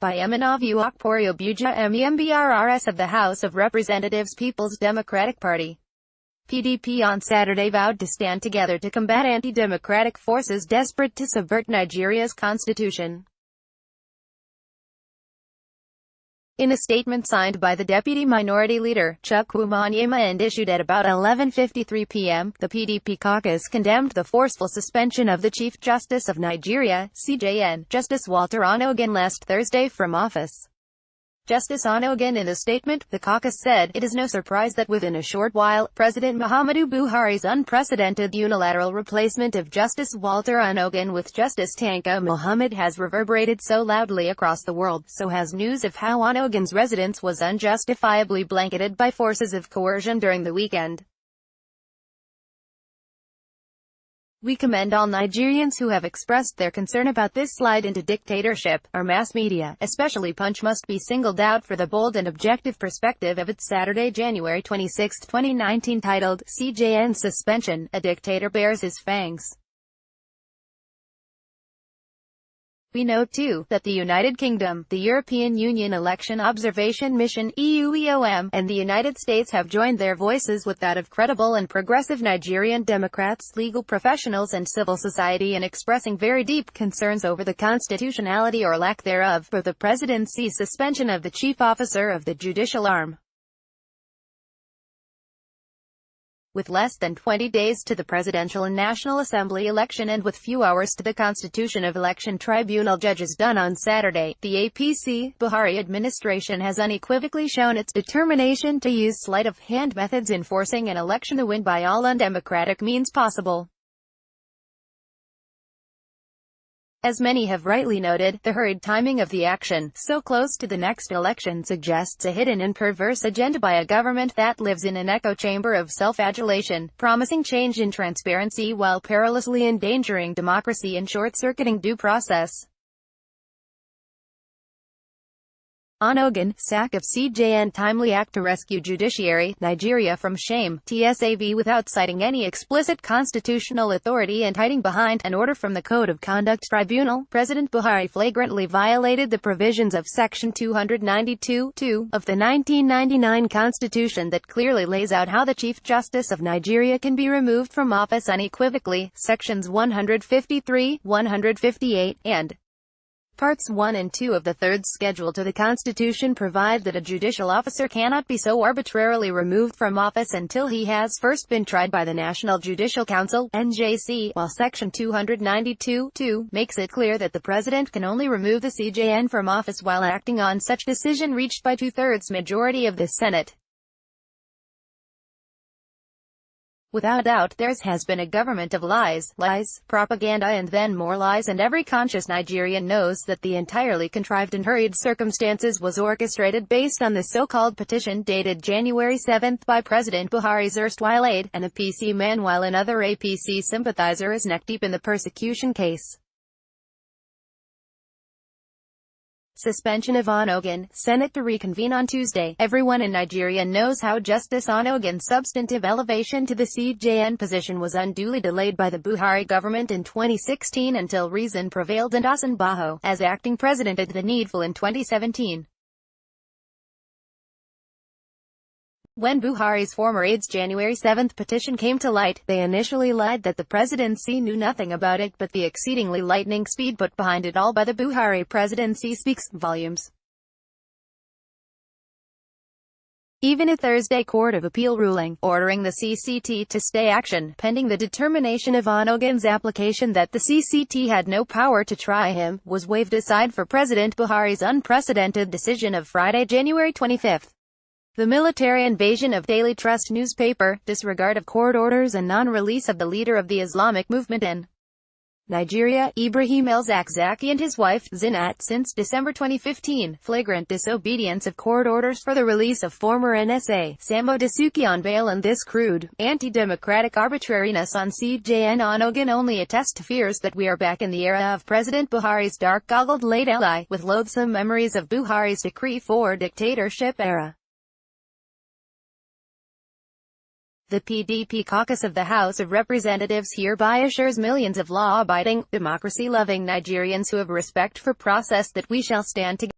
by Emman Ovuakporie ABUJA-MEMBRRS of the House of Representatives People's Democratic Party (PDP) on Saturday vowed to stand together to combat anti-democratic forces desperate to subvert Nigeria's constitution. In a statement signed by the Deputy Minority Leader, Chukwuma Onyema, and issued at about 11:53 p.m., the PDP caucus condemned the forceful suspension of the Chief Justice of Nigeria, CJN, Justice Walter Onnoghen last Thursday from office. Justice Onnoghen, in a statement, the caucus said, "It is no surprise that within a short while, President Muhammadu Buhari's unprecedented unilateral replacement of Justice Walter Onnoghen with Justice Tanko Muhammad has reverberated so loudly across the world, so has news of how Onnoghen's residence was unjustifiably blanketed by forces of coercion during the weekend. We commend all Nigerians who have expressed their concern about this slide into dictatorship. Our mass media, especially Punch, must be singled out for the bold and objective perspective of its Saturday, January 26, 2019 titled, CJN Suspension, A Dictator Bares His Fangs. We note too, that the United Kingdom, the European Union Election Observation Mission (EUEOM), and the United States have joined their voices with that of credible and progressive Nigerian Democrats, legal professionals and civil society in expressing very deep concerns over the constitutionality or lack thereof for the presidency's suspension of the chief officer of the judicial arm. With less than 20 days to the presidential and National Assembly election and with few hours to the Constitution of Election Tribunal judges done on Saturday, the APC Buhari administration has unequivocally shown its determination to use sleight-of-hand methods in forcing an election to win by all undemocratic means possible. As many have rightly noted, the hurried timing of the action, so close to the next election, suggests a hidden and perverse agenda by a government that lives in an echo chamber of self-adulation, promising change and transparency while perilously endangering democracy and short-circuiting due process. Onnoghen, sack of CJN, timely act to rescue judiciary, Nigeria from shame, TSAV, without citing any explicit constitutional authority and hiding behind an order from the Code of Conduct Tribunal. President Buhari flagrantly violated the provisions of Section 292(2) of the 1999 Constitution that clearly lays out how the Chief Justice of Nigeria can be removed from office unequivocally. Sections 153, 158, and Parts 1 and 2 of the Third Schedule to the Constitution provide that a judicial officer cannot be so arbitrarily removed from office until he has first been tried by the National Judicial Council (NJC), while Section 292(2) makes it clear that the President can only remove the CJN from office while acting on such decision reached by two-thirds majority of the Senate. Without doubt, theirs has been a government of lies, propaganda and then more lies, and every conscious Nigerian knows that the entirely contrived and hurried circumstances was orchestrated based on the so-called petition dated January 7 by President Buhari's erstwhile aide, an APC man, while another APC sympathizer is neck-deep in the persecution case. Suspension of Onnoghen, Senate to reconvene on Tuesday. Everyone in Nigeria knows how Justice Onnoghen's substantive elevation to the CJN position was unduly delayed by the Buhari government in 2016 until reason prevailed and Osunbajo, as acting president, did the needful in 2017. When Buhari's former aide's January 7 petition came to light, they initially lied that the presidency knew nothing about it, but the exceedingly lightning speed put behind it all by the Buhari presidency speaks volumes. Even a Thursday Court of Appeal ruling, ordering the CCT to stay action, pending the determination of Onnoghen's application that the CCT had no power to try him, was waved aside for President Buhari's unprecedented decision of Friday, January 25. The military invasion of Daily Trust newspaper, disregard of court orders and non-release of the leader of the Islamic movement in Nigeria, Ibrahim El-Zakzaki, and his wife, Zinat, since December 2015, flagrant disobedience of court orders for the release of former NSA, Sambo Dasuki on bail, and this crude, anti-democratic arbitrariness on CJN Onnoghen only attest to fears that we are back in the era of President Buhari's dark-goggled late ally, with loathsome memories of Buhari's decree for dictatorship era. The PDP caucus of the House of Representatives hereby assures millions of law-abiding, democracy-loving Nigerians who have respect for process that we shall stand together.